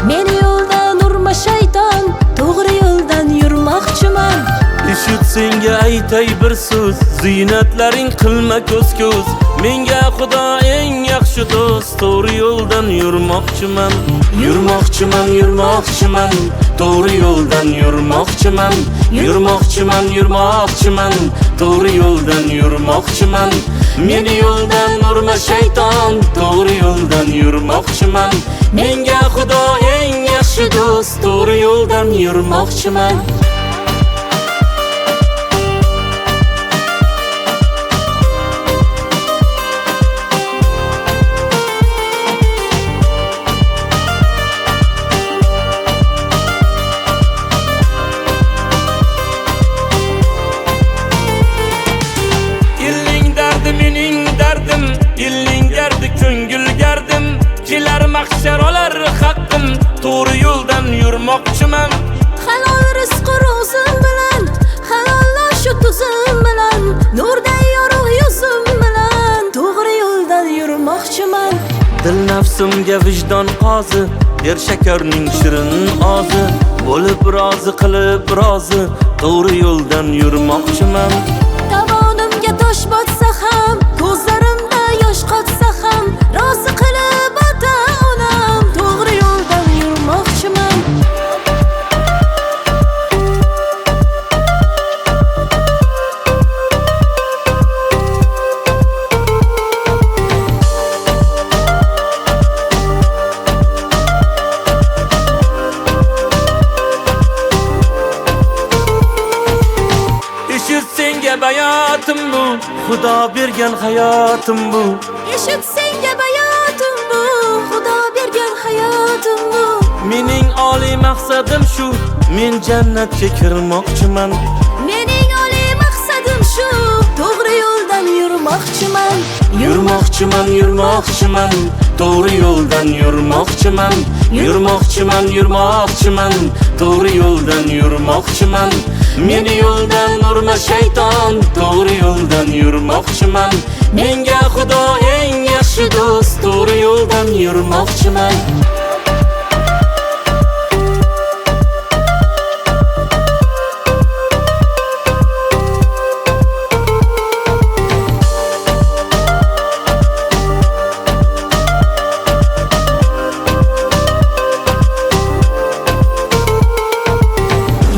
Meni yo'ldan urma shayton, to'g'ri yo'ldan yurmoqchiman. Eshit senga aytay bir so'z, ziynatlaring qilma ko'z-ko'z. Menga Xudo eng yaxshi do'st, to'g'ri yo'ldan yurmoqchiman. Yurmoqchiman, yurmoqchiman, to'g'ri yo'ldan yurmoqchiman. Yurmoqchiman, yurmoqchiman, to'g'ri yo'ldan yurmoqchiman. Meni yo'ldan urma shayton, to'g'ri yo'ldan yurmoqchiman. Menga Xudo eng yaxshi do'st, to'g'ri yo'ldan yurmoqchiman. Mening dardim, elning gardi ko'ngil gardim. Kelar mahshar olar haqqim, to'g'ri yo'ldan yurmoqchiman. Halol rizq ro'zim bilan, halollash tuzim bilan, nurday yorug' yuzim bilan, to'g'ri yo'ldan yurmoqchiman. Dil nafsimga vijdon qozi, ber shakarning shirin ozi. Bo'lib rozi qilib rozi, to'g'ri yo'ldan yurmoqchiman. Tovonimga tosh botsa ham, ko'zlarimda yosh qotsa ham, rozi qilib ota-onam, to'g'ri yo'ldan yurmoqchiman. Eshit senga bayotim bu, Xudo bergan hayotim bu. Eshit senga bayotim bu, Xudo bergan hayotim bu. Mening oliy maqsadim shu, men jannatga kirmoqchiman. Mening oliy maqsadim shu, to'g'ri yo'ldan yurmoqchiman. Yurmoqchiman, yurmoqchiman, to'g'ri yo'ldan yurmoqchiman. Yurmoqchiman, yurmoqchiman, to'g'ri yo'ldan yurmoqchiman. Meni yo'ldan urma shayton, to'g'ri yo'ldan yurmoqchiman. Menga Xudo eng yaxshi do'st, to'g'ri yo'ldan yurmoqchiman.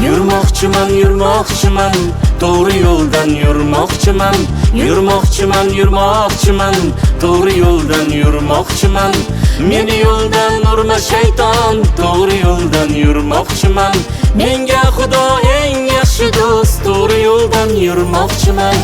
Yurmoqchiman, yurmoqchiman, to'g'ri yo'ldan yurmoqchiman. Yurmoqchiman, yurmoqchiman, to'g'ri yo'ldan yurmoqchiman. Meni yo'ldan urma shayton, to'g'ri yo'ldan yurmoqchiman. Menga Xudo eng yaxshi do'st, to'g'ri yo'ldan yurmoqchiman.